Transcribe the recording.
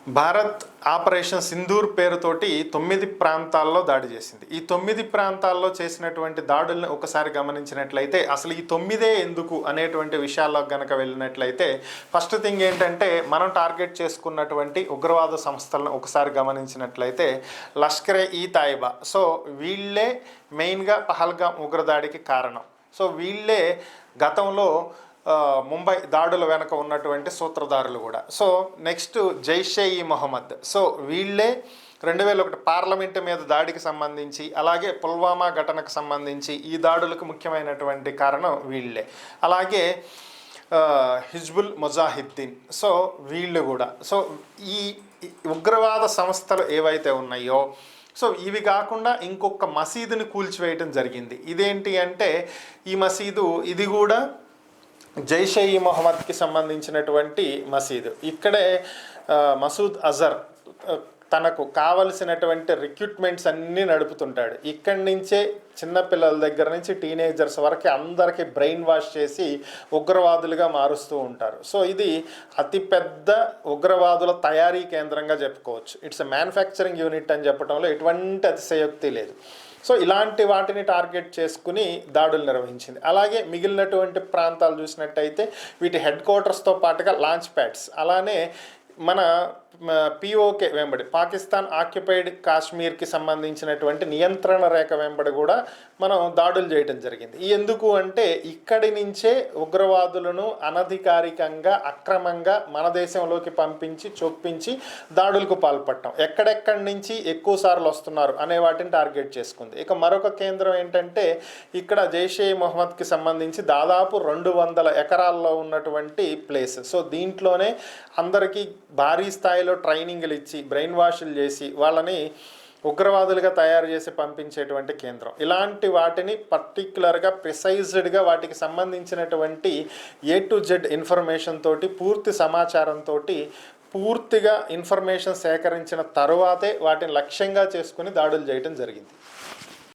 Bharat operation Sindoor పేరుతోటి 9 ప్రాంతాల్లో దాడి చేసింది. ఈ 9 ప్రాంతాల్లో చేసినటువంటి దాడుల్ని ఒకసారి గమనించినట్లయితే అసలు ఈ 9 ఎందుకు అనేటువంటి విషయాల్లోకి గనక వెళ్ళినట్లయితే ఫస్ట్ థింగ్ ఏంటంటే మనం టార్గెట్ చేసుకున్నటువంటి ఉగ్రవాద సంస్థలను ఒకసారి గమనించినట్లయితే లష్కరే ఈ తాయిబా. సో వీళ్ళే మెయిన్గా పహల్గాం ఉగ్రదాడికి కారణం. సో వీళ్ళే గతంలో ముంబై దాడుల వెనక ఉన్నటువంటి సూత్రధారులు కూడా. సో నెక్స్ట్ జైషే ఈ మొహమ్మద్. సో వీళ్ళే 2001 పార్లమెంటు మీద దాడికి సంబంధించి, అలాగే పుల్వామా ఘటనకు సంబంధించి ఈ దాడులకు ముఖ్యమైనటువంటి కారణం వీళ్ళే. అలాగే హిజ్బుల్ ముజాహిద్దీన్. సో వీళ్ళు కూడా. సో ఈ ఉగ్రవాద సంస్థలు ఏవైతే ఉన్నాయో సో ఇవి కాకుండా ఇంకొక మసీదుని కూల్చివేయటం జరిగింది. ఇదేంటి అంటే ఈ మసీదు ఇది కూడా జైషే ఈ మొహమ్మద్కి సంబంధించినటువంటి మసీదు. ఇక్కడే మసూద్ అజర్ తనకు కావలసినటువంటి రిక్రూట్మెంట్స్ అన్నీ నడుపుతుంటాడు. ఇక్కడి నుంచే చిన్నపిల్లల దగ్గర నుంచి టీనేజర్స్ వరకు అందరికీ బ్రెయిన్ వాష్ చేసి ఉగ్రవాదులుగా మారుస్తూ ఉంటారు. సో ఇది అతిపెద్ద ఉగ్రవాదుల తయారీ కేంద్రంగా చెప్పుకోవచ్చు. ఇట్స్ ఎ మ్యానుఫ్యాక్చరింగ్ యూనిట్ అని చెప్పడంలో ఎటువంటి అతిశయోక్తి లేదు. సో ఇలాంటి వాటిని టార్గెట్ చేసుకుని దాడులు నిర్వహించింది. అలాగే మిగిలినటువంటి ప్రాంతాలు చూసినట్టయితే వీటి హెడ్ క్వార్టర్స్తో పాటుగా లాంచ్ ప్యాడ్స్, అలానే మన పిఓకే వెంబడి పాకిస్తాన్ ఆక్యుపైడ్ కాశ్మీర్కి సంబంధించినటువంటి నియంత్రణ రేఖ వెంబడి కూడా మనం దాడులు చేయడం జరిగింది. ఎందుకు అంటే ఇక్కడి నుంచే ఉగ్రవాదులను అనధికారికంగా అక్రమంగా మన దేశంలోకి పంపించి చొప్పించి దాడులకు పాల్పడటం, ఎక్కడెక్కడి నుంచి ఎక్కువ సార్లు వస్తున్నారు అనే వాటిని టార్గెట్ చేసుకుంది. ఇక మరొక కేంద్రం ఏంటంటే ఇక్కడ జైషే మొహమ్మద్కి సంబంధించి దాదాపు 200 ఎకరాల్లో ఉన్నటువంటి ప్లేస్. సో దీంట్లోనే అందరికీ భారీ స్థాయిలో ట్రైనింగ్లు ఇచ్చి బ్రెయిన్ వాష్లు చేసి వాళ్ళని ఉగ్రవాదులుగా తయారు చేసి పంపించేటువంటి కేంద్రం. ఇలాంటి వాటిని పర్టిక్యులర్గా ప్రిసైజ్డ్గా వాటికి సంబంధించినటువంటి A to Z ఇన్ఫర్మేషన్ తోటి, పూర్తి సమాచారంతో పూర్తిగా ఇన్ఫర్మేషన్ సేకరించిన తరువాతే వాటిని లక్ష్యంగా చేసుకుని దాడులు చేయడం జరిగింది.